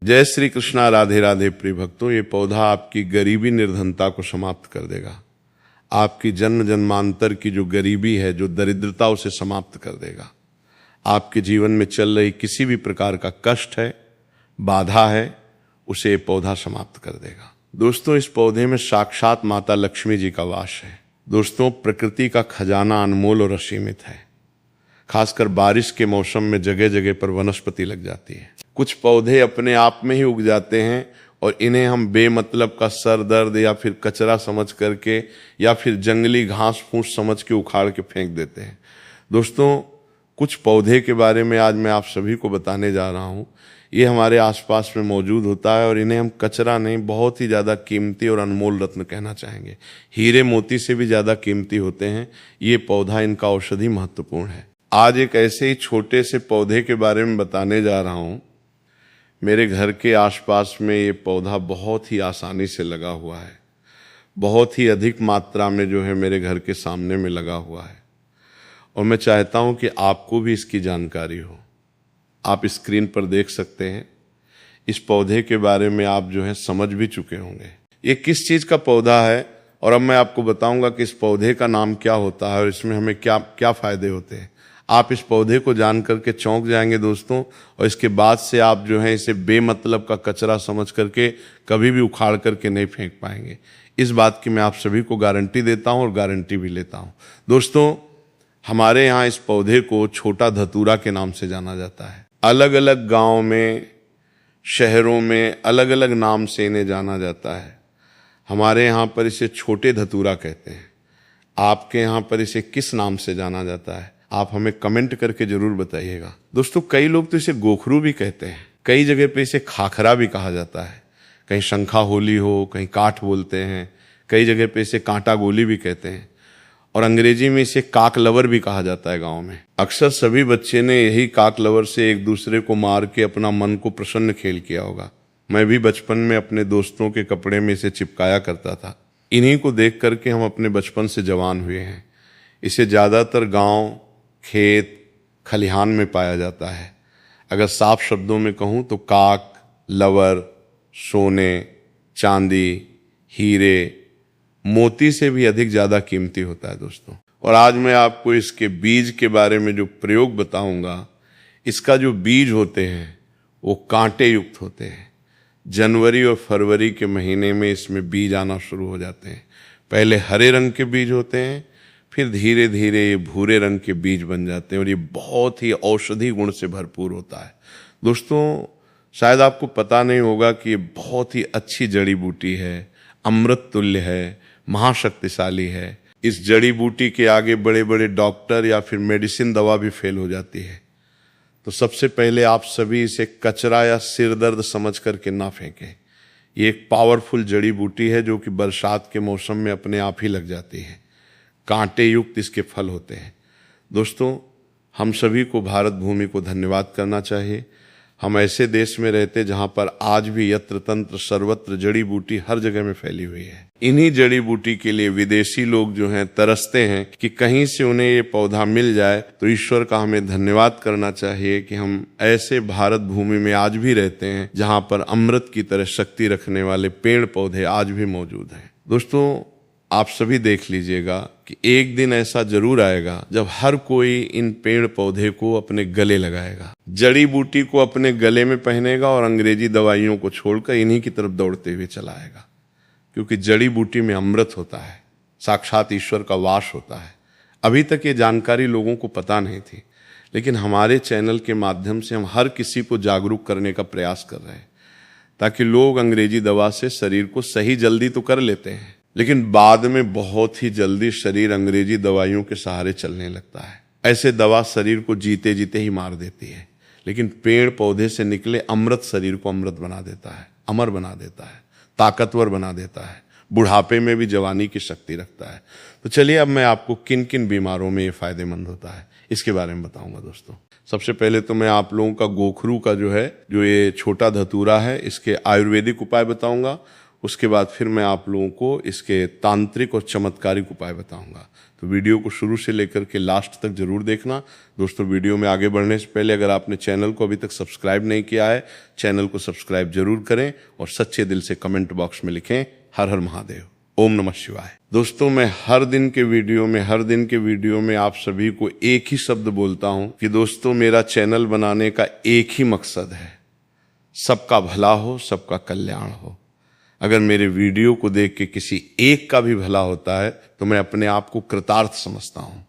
जय श्री कृष्णा। राधे राधे प्रिय भक्तों, ये पौधा आपकी गरीबी निर्धनता को समाप्त कर देगा। आपकी जन्म जन्मांतर की जो गरीबी है, जो दरिद्रता, उसे समाप्त कर देगा। आपके जीवन में चल रही किसी भी प्रकार का कष्ट है, बाधा है, उसे ये पौधा समाप्त कर देगा। दोस्तों, इस पौधे में साक्षात माता लक्ष्मी जी का वास है। दोस्तों, प्रकृति का खजाना अनमोल और असीमित है। खासकर बारिश के मौसम में जगह जगह पर वनस्पति लग जाती है। कुछ पौधे अपने आप में ही उग जाते हैं और इन्हें हम बेमतलब का सर दर्द या फिर कचरा समझ करके या फिर जंगली घास फूस समझ के उखाड़ के फेंक देते हैं। दोस्तों, कुछ पौधे के बारे में आज मैं आप सभी को बताने जा रहा हूँ। ये हमारे आसपास में मौजूद होता है और इन्हें हम कचरा नहीं, बहुत ही ज़्यादा कीमती और अनमोल रत्न कहना चाहेंगे। हीरे मोती से भी ज़्यादा कीमती होते हैं ये पौधा। इनका औषधि महत्वपूर्ण है। आज एक ऐसे ही छोटे से पौधे के बारे में बताने जा रहा हूँ। मेरे घर के आसपास में ये पौधा बहुत ही आसानी से लगा हुआ है। बहुत ही अधिक मात्रा में जो है मेरे घर के सामने में लगा हुआ है और मैं चाहता हूँ कि आपको भी इसकी जानकारी हो। आप स्क्रीन पर देख सकते हैं। इस पौधे के बारे में आप जो है समझ भी चुके होंगे ये किस चीज़ का पौधा है, और अब मैं आपको बताऊंगा कि इस पौधे का नाम क्या होता है और इसमें हमें क्या क्या फ़ायदे होते हैं। आप इस पौधे को जान करके चौंक जाएंगे दोस्तों, और इसके बाद से आप जो है इसे बेमतलब का कचरा समझ करके कभी भी उखाड़ करके नहीं फेंक पाएंगे। इस बात की मैं आप सभी को गारंटी देता हूँ और गारंटी भी लेता हूँ। दोस्तों, हमारे यहाँ इस पौधे को छोटा धतूरा के नाम से जाना जाता है। अलग अलग गाँव में, शहरों में अलग अलग नाम से इन्हें जाना जाता है। हमारे यहाँ पर इसे छोटे धतूरा कहते हैं। आपके यहाँ पर इसे किस नाम से जाना जाता है, आप हमें कमेंट करके जरूर बताइएगा। दोस्तों, कई लोग तो इसे गोखरू भी कहते हैं। कई जगह पे इसे खाखरा भी कहा जाता है। कहीं शंखा होली हो, कहीं काठ बोलते हैं, कई जगह पे इसे कांटा गोली भी कहते हैं और अंग्रेजी में इसे काक लवर भी कहा जाता है। गाँव में अक्सर सभी बच्चे ने यही काक लवर से एक दूसरे को मार के अपना मन को प्रसन्न खेल किया होगा। मैं भी बचपन में अपने दोस्तों के कपड़े में इसे चिपकाया करता था। इन्हीं को देख करके हम अपने बचपन से जवान हुए हैं। इसे ज़्यादातर गाँव, खेत, खलिहान में पाया जाता है। अगर साफ शब्दों में कहूँ तो काक लवर सोने, चांदी, हीरे, मोती से भी अधिक ज़्यादा कीमती होता है दोस्तों। और आज मैं आपको इसके बीज के बारे में जो प्रयोग बताऊंगा, इसका जो बीज होते हैं वो कांटे युक्त होते हैं। जनवरी और फरवरी के महीने में इसमें बीज आना शुरू हो जाते हैं। पहले हरे रंग के बीज होते हैं, फिर धीरे धीरे ये भूरे रंग के बीज बन जाते हैं और ये बहुत ही औषधि गुण से भरपूर होता है। दोस्तों, शायद आपको पता नहीं होगा कि ये बहुत ही अच्छी जड़ी बूटी है, अमृत तुल्य है, महाशक्तिशाली है। इस जड़ी बूटी के आगे बड़े बड़े डॉक्टर या फिर मेडिसिन दवा भी फेल हो जाती है। तो सबसे पहले आप सभी इसे कचरा या सिर दर्द समझ करके ना फेंकें। ये एक पावरफुल जड़ी बूटी है जो कि बरसात के मौसम में अपने आप ही लग जाती है। कांटे युक्त इसके फल होते हैं। दोस्तों, हम सभी को भारत भूमि को धन्यवाद करना चाहिए। हम ऐसे देश में रहते जहाँ पर आज भी यत्र तंत्र सर्वत्र जड़ी बूटी हर जगह में फैली हुई है। इन्हीं जड़ी बूटी के लिए विदेशी लोग जो हैं तरसते हैं कि कहीं से उन्हें ये पौधा मिल जाए। तो ईश्वर का हमें धन्यवाद करना चाहिए कि हम ऐसे भारत भूमि में आज भी रहते हैं जहाँ पर अमृत की तरह शक्ति रखने वाले पेड़ पौधे आज भी मौजूद हैं। दोस्तों, आप सभी देख लीजिएगा कि एक दिन ऐसा जरूर आएगा जब हर कोई इन पेड़ पौधे को अपने गले लगाएगा, जड़ी बूटी को अपने गले में पहनेगा और अंग्रेजी दवाइयों को छोड़कर इन्हीं की तरफ दौड़ते हुए चला आएगा। क्योंकि जड़ी बूटी में अमृत होता है, साक्षात ईश्वर का वास होता है। अभी तक ये जानकारी लोगों को पता नहीं थी, लेकिन हमारे चैनल के माध्यम से हम हर किसी को जागरूक करने का प्रयास कर रहे हैं, ताकि लोग अंग्रेजी दवा से शरीर को सही जल्दी तो कर लेते हैं, लेकिन बाद में बहुत ही जल्दी शरीर अंग्रेजी दवाइयों के सहारे चलने लगता है। ऐसे दवा शरीर को जीते जीते ही मार देती है, लेकिन पेड़ पौधे से निकले अमृत शरीर को अमृत बना देता है, अमर बना देता है, ताकतवर बना देता है, बुढ़ापे में भी जवानी की शक्ति रखता है। तो चलिए, अब मैं आपको किन किन बीमारों में ये फायदेमंद होता है इसके बारे में बताऊंगा। दोस्तों, सबसे पहले तो मैं आप लोगों का गोखरू का जो ये छोटा धतूरा है, इसके आयुर्वेदिक उपाय बताऊंगा। उसके बाद फिर मैं आप लोगों को इसके तांत्रिक और चमत्कारिक उपाय बताऊंगा। तो वीडियो को शुरू से लेकर के लास्ट तक जरूर देखना। दोस्तों, वीडियो में आगे बढ़ने से पहले अगर आपने चैनल को अभी तक सब्सक्राइब नहीं किया है, चैनल को सब्सक्राइब जरूर करें और सच्चे दिल से कमेंट बॉक्स में लिखें हर हर महादेव, ओम नमः शिवाय। दोस्तों, मैं हर दिन के वीडियो में आप सभी को एक ही शब्द बोलता हूं कि दोस्तों, मेरा चैनल बनाने का एक ही मकसद है, सबका भला हो, सबका कल्याण हो। अगर मेरे वीडियो को देख के किसी एक का भी भला होता है तो मैं अपने आप को कृतार्थ समझता हूं,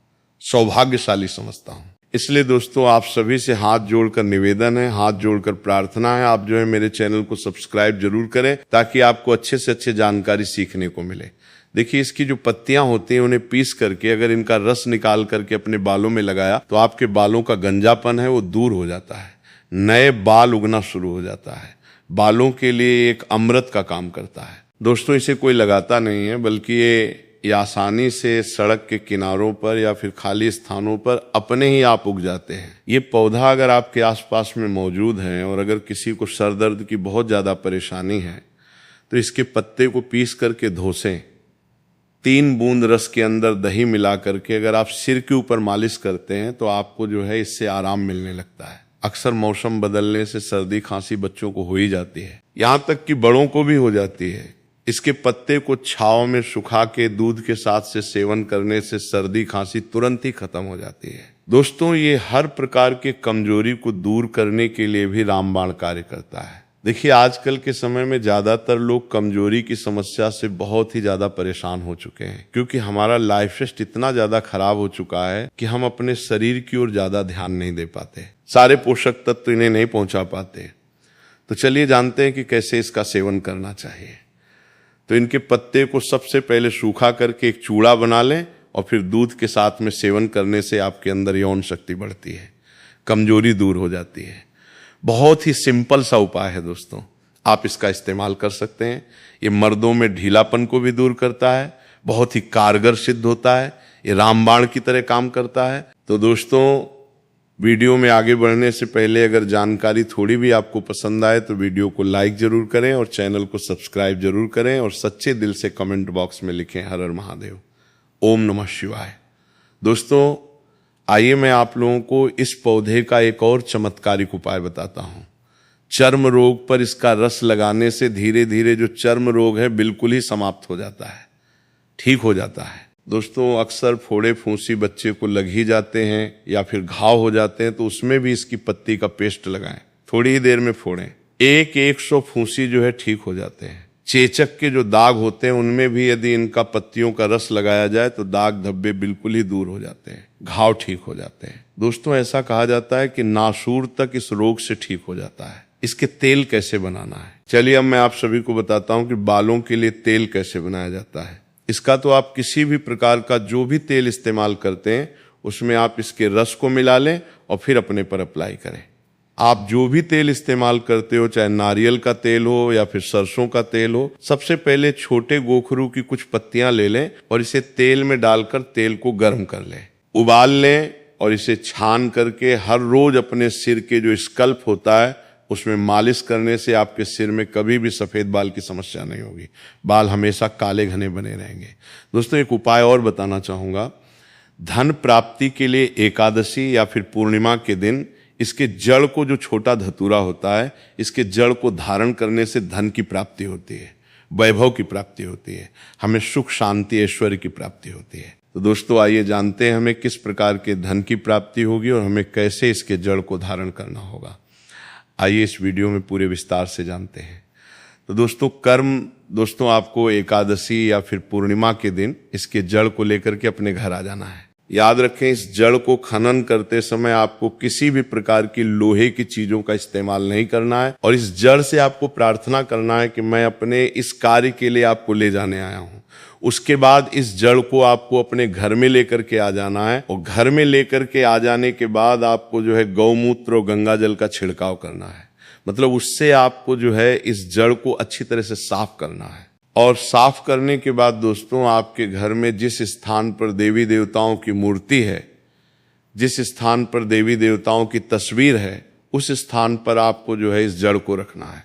सौभाग्यशाली समझता हूं। इसलिए दोस्तों, आप सभी से हाथ जोड़कर निवेदन है, हाथ जोड़कर प्रार्थना है, आप जो है मेरे चैनल को सब्सक्राइब जरूर करें ताकि आपको अच्छे से अच्छे जानकारी सीखने को मिले। देखिए, इसकी जो पत्तियां होती हैं उन्हें पीस करके अगर इनका रस निकाल करके अपने बालों में लगाया तो आपके बालों का गंजापन है वो दूर हो जाता है, नए बाल उगना शुरू हो जाता है। बालों के लिए एक अमृत का काम करता है। दोस्तों, इसे कोई लगाता नहीं है, बल्कि ये आसानी से सड़क के किनारों पर या फिर खाली स्थानों पर अपने ही आप उग जाते हैं। ये पौधा अगर आपके आसपास में मौजूद है और अगर किसी को सर दर्द की बहुत ज़्यादा परेशानी है तो इसके पत्ते को पीस करके धोसें, 3 बूंद रस के अंदर दही मिला करके अगर आप सिर के ऊपर मालिश करते हैं तो आपको जो है इससे आराम मिलने लगता है। अक्सर मौसम बदलने से सर्दी खांसी बच्चों को हो ही जाती है, यहाँ तक कि बड़ों को भी हो जाती है। इसके पत्ते को छांव में सुखा के दूध के साथ से सेवन करने से सर्दी खांसी तुरंत ही खत्म हो जाती है। दोस्तों, ये हर प्रकार के कमजोरी को दूर करने के लिए भी रामबाण कार्य करता है। देखिए, आजकल के समय में ज्यादातर लोग कमजोरी की समस्या से बहुत ही ज्यादा परेशान हो चुके हैं, क्योंकि हमारा लाइफस्टाइल इतना ज्यादा खराब हो चुका है कि हम अपने शरीर की ओर ज्यादा ध्यान नहीं दे पाते, सारे पोषक तत्व इन्हें नहीं पहुंचा पाते। तो चलिए जानते हैं कि कैसे इसका सेवन करना चाहिए। तो इनके पत्ते को सबसे पहले सूखा करके एक चूड़ा बना लें और फिर दूध के साथ में सेवन करने से आपके अंदर यौन शक्ति बढ़ती है, कमजोरी दूर हो जाती है। बहुत ही सिंपल सा उपाय है दोस्तों, आप इसका इस्तेमाल कर सकते हैं। ये मर्दों में ढीलापन को भी दूर करता है, बहुत ही कारगर सिद्ध होता है, ये रामबाण की तरह काम करता है। तो दोस्तों, वीडियो में आगे बढ़ने से पहले अगर जानकारी थोड़ी भी आपको पसंद आए तो वीडियो को लाइक जरूर करें और चैनल को सब्सक्राइब जरूर करें और सच्चे दिल से कमेंट बॉक्स में लिखें हर हर महादेव, ओम नमः शिवाय। दोस्तों, आइए मैं आप लोगों को इस पौधे का एक और चमत्कारिक उपाय बताता हूं। चर्म रोग पर इसका रस लगाने से धीरे धीरे जो चर्म रोग है बिल्कुल ही समाप्त हो जाता है, ठीक हो जाता है। दोस्तों, अक्सर फोड़े फूंसी बच्चे को लग ही जाते हैं या फिर घाव हो जाते हैं तो उसमें भी इसकी पत्ती का पेस्ट लगाएं, थोड़ी ही देर में फोड़ें, 100 फूंसी जो है ठीक हो जाते हैं। चेचक के जो दाग होते हैं उनमें भी यदि इनका पत्तियों का रस लगाया जाए तो दाग धब्बे बिल्कुल ही दूर हो जाते हैं, घाव ठीक हो जाते हैं। दोस्तों, ऐसा कहा जाता है कि नासूर तक इस रोग से ठीक हो जाता है। इसके तेल कैसे बनाना है, चलिए अब मैं आप सभी को बताता हूं कि बालों के लिए तेल कैसे बनाया जाता है। इसका तो आप किसी भी प्रकार का जो भी तेल इस्तेमाल करते हैं उसमें आप इसके रस को मिला लें और फिर अपने पर अप्लाई करें। आप जो भी तेल इस्तेमाल करते हो, चाहे नारियल का तेल हो या फिर सरसों का तेल हो, सबसे पहले छोटे गोखरू की कुछ पत्तियां ले लें और इसे तेल में डालकर तेल को गर्म कर लें, उबाल लें और इसे छान करके हर रोज अपने सिर के जो स्कल्प होता है उसमें मालिश करने से आपके सिर में कभी भी सफेद बाल की समस्या नहीं होगी, बाल हमेशा काले घने बने रहेंगे। दोस्तों, एक उपाय और बताना चाहूँगा। धन प्राप्ति के लिए एकादशी या फिर पूर्णिमा के दिन इसके जड़ को, जो छोटा धतूरा होता है, इसके जड़ को धारण करने से धन की प्राप्ति होती है, वैभव की प्राप्ति होती है, हमें सुख शांति ऐश्वर्य की प्राप्ति होती है। तो दोस्तों, आइए जानते हैं हमें किस प्रकार के धन की प्राप्ति होगी और हमें कैसे इसके जड़ को धारण करना होगा। आइए इस वीडियो में पूरे विस्तार से जानते हैं। तो दोस्तों आपको एकादशी या फिर पूर्णिमा के दिन इसके जड़ को लेकर के अपने घर आ जाना है। याद रखें, इस जड़ को खनन करते समय आपको किसी भी प्रकार की लोहे की चीजों का इस्तेमाल नहीं करना है और इस जड़ से आपको प्रार्थना करना है कि मैं अपने इस कार्य के लिए आपको ले जाने आया हूं। उसके बाद इस जड़ को आपको अपने घर में लेकर के आ जाना है और घर में लेकर के आ जाने के बाद आपको जो है गौमूत्र और गंगा जल का छिड़काव करना है। मतलब उससे आपको जो है इस जड़ को अच्छी तरह से साफ करना है। और साफ करने के बाद दोस्तों, आपके घर में जिस स्थान पर देवी देवताओं की मूर्ति है, जिस स्थान पर देवी देवताओं की तस्वीर है, उस स्थान पर आपको जो है इस जड़ को रखना है।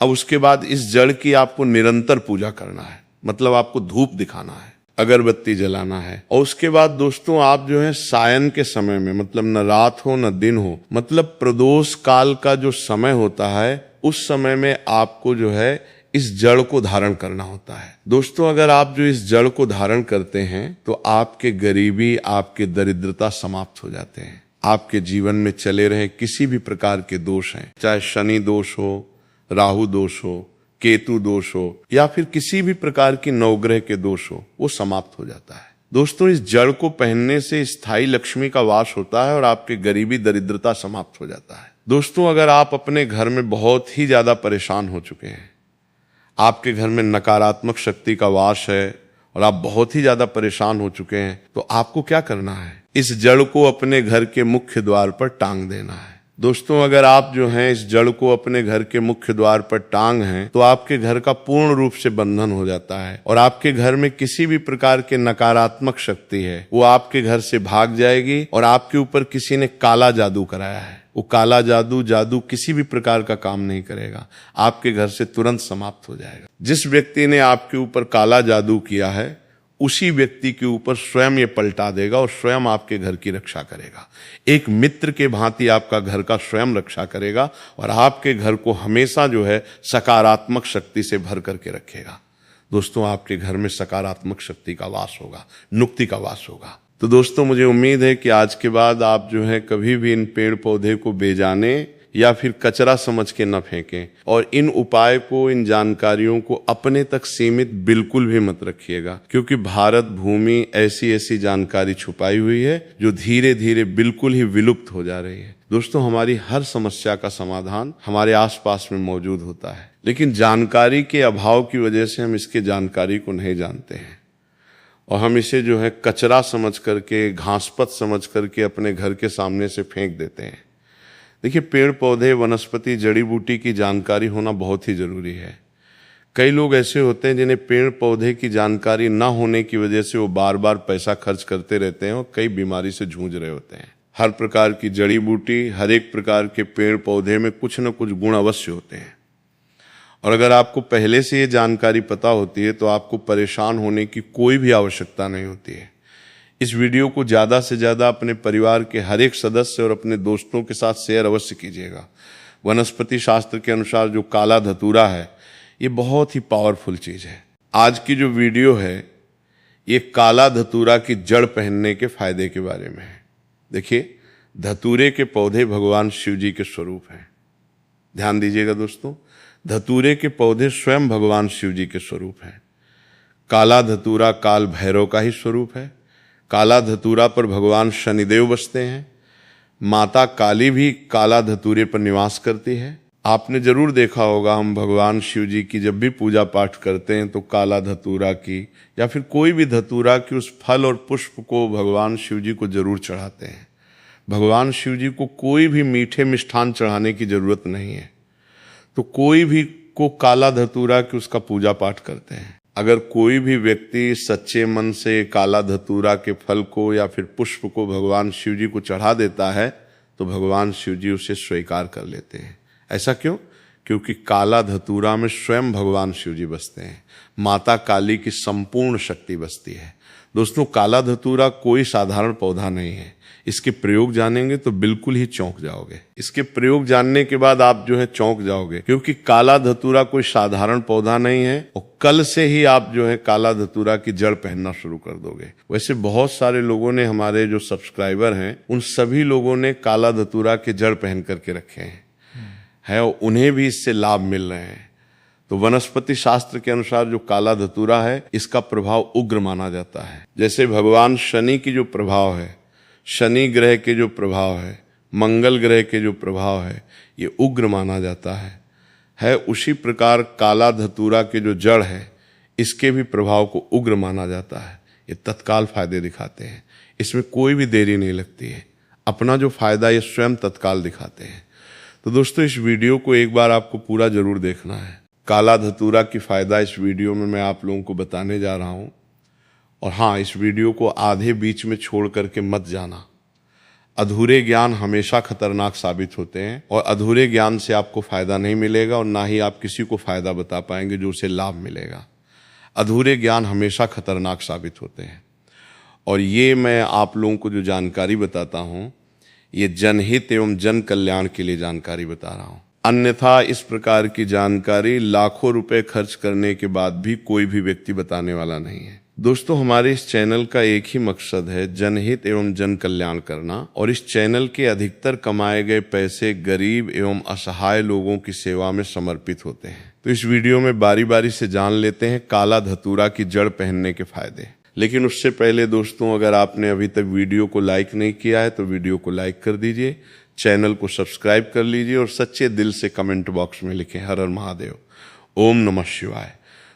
अब उसके बाद इस जड़ की आपको निरंतर पूजा करना है, मतलब आपको धूप दिखाना है, अगरबत्ती जलाना है। और उसके बाद दोस्तों आप जो है सायन के समय में, मतलब न रात हो न दिन हो, मतलब प्रदोष काल का जो समय होता है उस समय में आपको जो है इस जड़ को धारण करना होता है। दोस्तों अगर आप जो इस जड़ को धारण करते हैं तो आपके गरीबी, आपके दरिद्रता समाप्त हो जाते हैं। आपके जीवन में चले रहे किसी भी प्रकार के दोष हैं, चाहे शनि दोष हो, राहु दोष हो, केतु दोष हो, या फिर किसी भी प्रकार की नवग्रह के दोष हो, वो समाप्त हो जाता है। दोस्तों इस जड़ को पहनने से स्थायी लक्ष्मी का वास होता है और आपकी गरीबी दरिद्रता समाप्त हो जाता है। दोस्तों अगर आप अपने घर में बहुत ही ज्यादा परेशान हो चुके हैं, आपके घर में नकारात्मक शक्ति का वास है और आप बहुत ही ज्यादा परेशान हो चुके हैं, तो आपको क्या करना है, इस जड़ को अपने घर के मुख्य द्वार पर टांग देना है। दोस्तों अगर आप जो हैं इस जड़ को अपने घर के मुख्य द्वार पर टांग हैं तो आपके घर का पूर्ण रूप से बंधन हो जाता है और आपके घर में किसी भी प्रकार के नकारात्मक शक्ति है वो आपके घर से भाग जाएगी और आपके ऊपर किसी ने काला जादू कराया है, वो काला जादू किसी भी प्रकार का काम नहीं करेगा, आपके घर से तुरंत समाप्त हो जाएगा। जिस व्यक्ति ने आपके ऊपर काला जादू किया है उसी व्यक्ति के ऊपर स्वयं ये पलटा देगा और स्वयं आपके घर की रक्षा करेगा। एक मित्र के भांति आपका घर का स्वयं रक्षा करेगा और आपके घर को हमेशा जो है सकारात्मक शक्ति से भर करके रखेगा। दोस्तों आपके घर में सकारात्मक शक्ति का वास होगा, नुक्ति का वास होगा। तो दोस्तों मुझे उम्मीद है कि आज के बाद आप जो है कभी भी इन पेड़ पौधे को बेजाने या फिर कचरा समझ के न फेंकें और इन उपाय को, इन जानकारियों को अपने तक सीमित बिल्कुल भी मत रखिएगा, क्योंकि भारत भूमि ऐसी जानकारी छुपाई हुई है जो धीरे धीरे बिल्कुल ही विलुप्त हो जा रही है। दोस्तों हमारी हर समस्या का समाधान हमारे आसपास में मौजूद होता है, लेकिन जानकारी के अभाव की वजह से हम इसके जानकारी को नहीं जानते हैं और हम इसे जो है कचरा समझ करके, घासपत समझ करके अपने घर के सामने से फेंक देते हैं। देखिए पेड़ पौधे, वनस्पति, जड़ी बूटी की जानकारी होना बहुत ही जरूरी है। कई लोग ऐसे होते हैं जिन्हें पेड़ पौधे की जानकारी ना होने की वजह से वो बार बार पैसा खर्च करते रहते हैं और कई बीमारी से जूझ रहे होते हैं। हर प्रकार की जड़ी बूटी, हर एक प्रकार के पेड़ पौधे में कुछ न कुछ गुण अवश्य होते हैं और अगर आपको पहले से ये जानकारी पता होती है तो आपको परेशान होने की कोई भी आवश्यकता नहीं होती है। इस वीडियो को ज़्यादा से ज़्यादा अपने परिवार के हर एक सदस्य और अपने दोस्तों के साथ शेयर अवश्य कीजिएगा। वनस्पति शास्त्र के अनुसार जो काला धतूरा है ये बहुत ही पावरफुल चीज़ है। आज की जो वीडियो है ये काला धतूरा की जड़ पहनने के फायदे के बारे में है। देखिए धतूरे के पौधे भगवान शिव जी के स्वरूप हैं। ध्यान दीजिएगा दोस्तों, धतूरे के पौधे स्वयं भगवान शिव जी के स्वरूप हैं। काला धतूरा काल भैरव का ही स्वरूप है। काला धतूरा पर भगवान शनिदेव बसते हैं। माता काली भी काला धतूरे पर निवास करती है। आपने जरूर देखा होगा हम भगवान शिव जी की जब भी पूजा पाठ करते हैं तो काला धतूरा की या फिर कोई भी धतूरा की उस फल और पुष्प को भगवान शिव जी को जरूर चढ़ाते हैं। भगवान शिव जी को कोई भी मीठे मिष्ठान चढ़ाने की जरूरत नहीं है, तो कोई भी को काला धतूरा की उसका पूजा पाठ करते हैं। अगर कोई भी व्यक्ति सच्चे मन से काला धतूरा के फल को या फिर पुष्प को भगवान शिव जी को चढ़ा देता है तो भगवान शिव जी उसे स्वीकार कर लेते हैं। ऐसा क्यों? क्योंकि काला धतूरा में स्वयं भगवान शिव जी बसते हैं, माता काली की संपूर्ण शक्ति बसती है। दोस्तों काला धतूरा कोई साधारण पौधा नहीं है। इसके प्रयोग जानेंगे तो बिल्कुल ही चौंक जाओगे। इसके प्रयोग जानने के बाद आप जो है चौंक जाओगे, क्योंकि काला धतूरा कोई साधारण पौधा नहीं है और कल से ही आप जो है काला धतूरा की जड़ पहनना शुरू कर दोगे। वैसे बहुत सारे लोगों ने, हमारे जो सब्सक्राइबर हैं उन सभी लोगों ने काला धतूरा के जड़ पहन करके रखे हैं और उन्हें भी इससे लाभ मिल रहे हैं। तो वनस्पति शास्त्र के अनुसार जो काला धतूरा है इसका प्रभाव उग्र माना जाता है। जैसे भगवान शनि की जो प्रभाव है, शनि ग्रह के जो प्रभाव है, मंगल ग्रह के जो प्रभाव है, ये उग्र माना जाता है। उसी प्रकार काला धतूरा के जो जड़ है इसके भी प्रभाव को उग्र माना जाता है। ये तत्काल फायदे दिखाते हैं, इसमें कोई भी देरी नहीं लगती है। अपना जो फायदा ये स्वयं तत्काल दिखाते हैं। तो दोस्तों इस वीडियो को एक बार आपको पूरा जरूर देखना है। काला धतूरा की फायदा इस वीडियो में मैं आप लोगों को बताने जा रहा हूँ। और हाँ, इस वीडियो को आधे बीच में छोड़ करके मत जाना। अधूरे ज्ञान हमेशा खतरनाक साबित होते हैं और अधूरे ज्ञान से आपको फायदा नहीं मिलेगा और ना ही आप किसी को फायदा बता पाएंगे जो उसे लाभ मिलेगा। अधूरे ज्ञान हमेशा खतरनाक साबित होते हैं और ये मैं आप लोगों को जो जानकारी बताता हूँ ये जनहित एवं जन कल्याण के लिए जानकारी बता रहा हूँ। अन्यथा इस प्रकार की जानकारी लाखों रुपए खर्च करने के बाद भी कोई भी व्यक्ति बताने वाला नहीं है। दोस्तों, हमारे इस चैनल का एक ही मकसद है जनहित एवं जन कल्याण करना और इस चैनल के अधिकतर कमाए गए पैसे गरीब एवं असहाय लोगों की सेवा में समर्पित होते हैं। तो इस वीडियो में बारी बारी से जान लेते हैं काला धतूरा की जड़ पहनने के फायदे। लेकिन उससे पहले दोस्तों, अगर आपने अभी तक वीडियो को लाइक नहीं किया है तो वीडियो को लाइक कर दीजिए, चैनल को सब्सक्राइब कर लीजिए और सच्चे दिल से कमेंट बॉक्स में लिखें हर हर महादेव, ओम नमः शिवाय।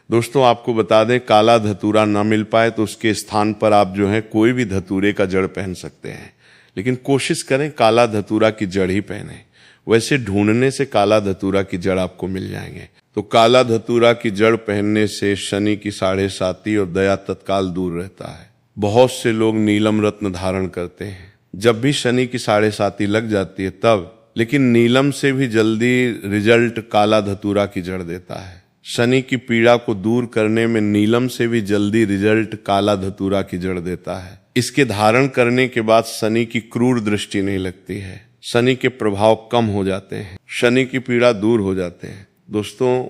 दोस्तों, आपको बता दें काला धतूरा ना मिल पाए तो उसके स्थान पर आप जो है कोई भी धतूरे का जड़ पहन सकते हैं, लेकिन कोशिश करें काला धतूरा की जड़ ही पहने। वैसे ढूंढने से काला धतूरा की जड़ आपको मिल जाएंगे। तो काला धतूरा की जड़ पहनने से शनि की 7.5 और दया तत्काल दूर रहता है। बहुत से लोग नीलम रत्न धारण करते हैं जब भी शनि की 7.5 लग जाती है तब, लेकिन नीलम से भी जल्दी रिजल्ट काला धतूरा की जड़ देता है। शनि की पीड़ा को दूर करने में नीलम से भी जल्दी रिजल्ट काला धतूरा की जड़ देता है। इसके धारण करने के बाद शनि की क्रूर दृष्टि नहीं लगती है, शनि के प्रभाव कम हो जाते हैं, शनि की पीड़ा दूर हो जाते हैं। दोस्तों,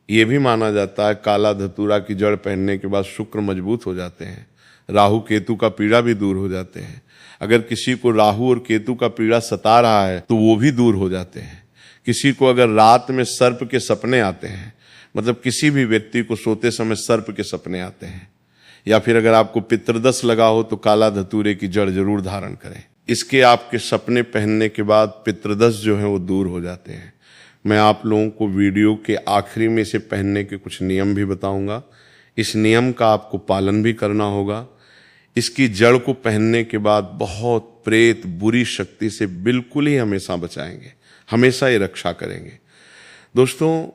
ये भी माना जाता है काला धतूरा की जड़ पहनने के बाद शुक्र मजबूत हो जाते हैं, राहु केतु का पीड़ा भी दूर हो जाते हैं। अगर किसी को राहु और केतु का पीड़ा सता रहा है तो वो भी दूर हो जाते हैं। किसी को अगर रात में सर्प के सपने आते हैं, मतलब किसी भी व्यक्ति को सोते समय सर्प के सपने आते हैं, या फिर अगर आपको पितृदश लगा हो तो काला धतूरे की जड़ जरूर धारण करें। इसके आपके सपने पहनने के बाद पितृदश जो है वो दूर हो जाते हैं। मैं आप लोगों को वीडियो के आखिरी में इसे पहनने के कुछ नियम भी बताऊंगा। इस नियम का आपको पालन भी करना होगा। इसकी जड़ को पहनने के बाद बहुत प्रेत बुरी शक्ति से बिल्कुल ही हमेशा बचाएंगे, हमेशा ये रक्षा करेंगे। दोस्तों,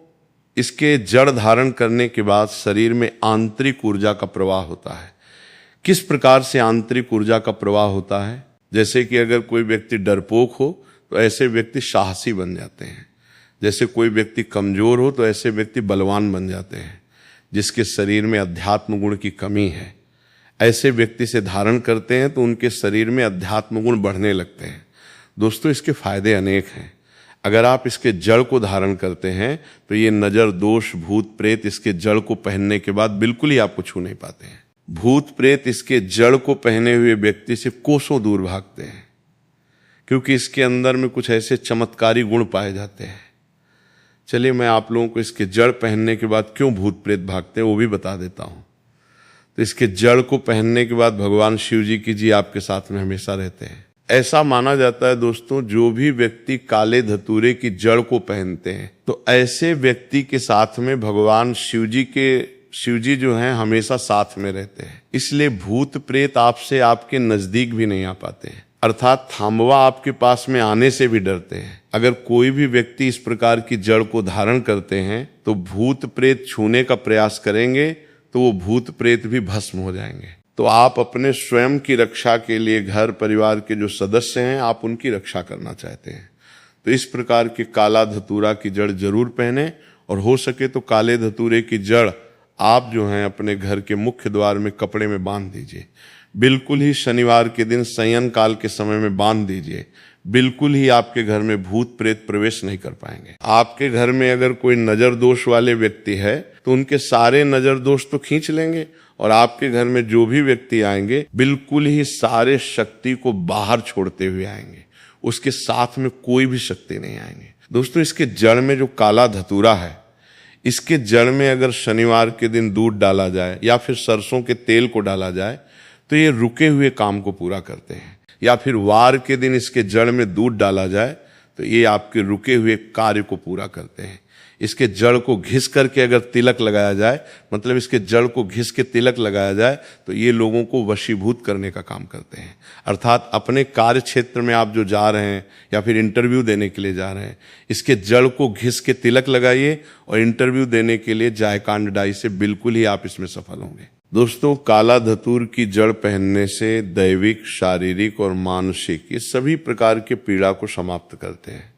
इसके जड़ धारण करने के बाद शरीर में आंतरिक ऊर्जा का प्रवाह होता है। किस प्रकार से आंतरिक ऊर्जा का प्रवाह होता है? जैसे कि अगर कोई व्यक्ति डरपोक हो तो ऐसे व्यक्ति साहसी बन जाते हैं। जैसे कोई व्यक्ति कमजोर हो तो ऐसे व्यक्ति बलवान बन जाते हैं। जिसके शरीर में अध्यात्म गुण की कमी है, ऐसे व्यक्ति से धारण करते हैं तो उनके शरीर में अध्यात्म गुण बढ़ने लगते हैं। दोस्तों, इसके फायदे अनेक हैं। अगर आप इसके जड़ को धारण करते हैं तो ये नजर दोष भूत प्रेत इसके जड़ को पहनने के बाद बिल्कुल ही आपको छू नहीं पाते हैं। भूत प्रेत इसके जड़ को पहने हुए व्यक्ति से कोसों दूर भागते हैं, क्योंकि इसके अंदर में कुछ ऐसे चमत्कारी गुण पाए जाते हैं। चलिए, मैं आप लोगों को इसके जड़ पहनने के बाद क्यों भूत प्रेत भागते हैं वो भी बता देता हूं। तो इसके जड़ को पहनने के बाद भगवान शिव जी की जी आपके साथ में हमेशा रहते हैं। ऐसा माना जाता है दोस्तों, जो भी व्यक्ति काले धतूरे की जड़ को पहनते हैं तो ऐसे व्यक्ति के साथ में भगवान शिव जी जो हैं हमेशा साथ में रहते हैं। इसलिए भूत प्रेत आपसे आपके नजदीक भी नहीं आ पाते हैं, अर्थात थांबवा आपके पास में आने से भी डरते हैं। अगर कोई भी व्यक्ति इस प्रकार की जड़ को धारण करते हैं तो भूत प्रेत छूने का प्रयास करेंगे तो वो भूत प्रेत भी भस्म हो जाएंगे। तो आप अपने स्वयं की रक्षा के लिए घर परिवार के जो सदस्य हैं आप उनकी रक्षा करना चाहते हैं तो इस प्रकार के काला धतूरा की जड़ जरूर पहने, और हो सके तो काले धतूरे की जड़ आप जो हैं अपने घर के मुख्य द्वार में कपड़े में बांध दीजिए। बिल्कुल ही शनिवार के दिन शयन काल के समय में बांध दीजिए। बिल्कुल ही आपके घर में भूत प्रेत प्रवेश नहीं कर पाएंगे। आपके घर में अगर कोई नजर दोष वाले व्यक्ति है तो उनके सारे नजर दोष तो खींच लेंगे, और आपके घर में जो भी व्यक्ति आएंगे बिल्कुल ही सारे शक्ति को बाहर छोड़ते हुए आएंगे, उसके साथ में कोई भी शक्ति नहीं आएंगे। दोस्तों, इसके जड़ में जो काला धतूरा है, इसके जड़ में अगर शनिवार के दिन दूध डाला जाए या फिर सरसों के तेल को डाला जाए तो ये रुके हुए काम को पूरा करते हैं, या फिर वार के दिन इसके जड़ में दूध डाला जाए तो ये आपके रुके हुए कार्य को पूरा करते हैं। इसके जड़ को घिस करके अगर तिलक लगाया जाए, मतलब इसके जड़ को घिस के तिलक लगाया जाए तो ये लोगों को वशीभूत करने का काम करते हैं। अर्थात अपने कार्य क्षेत्र में आप जो जा रहे हैं या फिर इंटरव्यू देने के लिए जा रहे हैं, इसके जड़ को घिस के तिलक लगाइए और इंटरव्यू देने के लिए जायकांड डाई से बिल्कुल ही आप इसमें सफल होंगे। दोस्तों, काला धतूर की जड़ पहनने से दैविक, शारीरिक और मानसिक ये सभी प्रकार के पीड़ा को समाप्त करते हैं,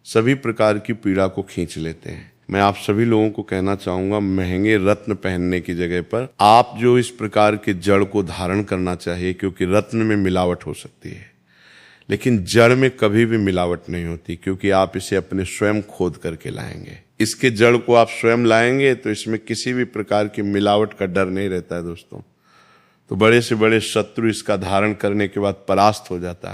सभी प्रकार की पीड़ा को खींच लेते हैं। मैं आप सभी लोगों को कहना चाहूंगा, महंगे रत्न पहनने की जगह पर आप जो इस प्रकार के जड़ को धारण करना चाहिए, क्योंकि रत्न में मिलावट हो सकती है लेकिन जड़ में कभी भी मिलावट नहीं होती, क्योंकि आप इसे अपने स्वयं खोद करके लाएंगे। इसके जड़ को आप स्वयं लाएंगे तो इसमें किसी भी प्रकार की मिलावट का डर नहीं रहता है दोस्तों। तो बड़े से बड़े शत्रु इसका धारण करने के बाद परास्त हो जाता है।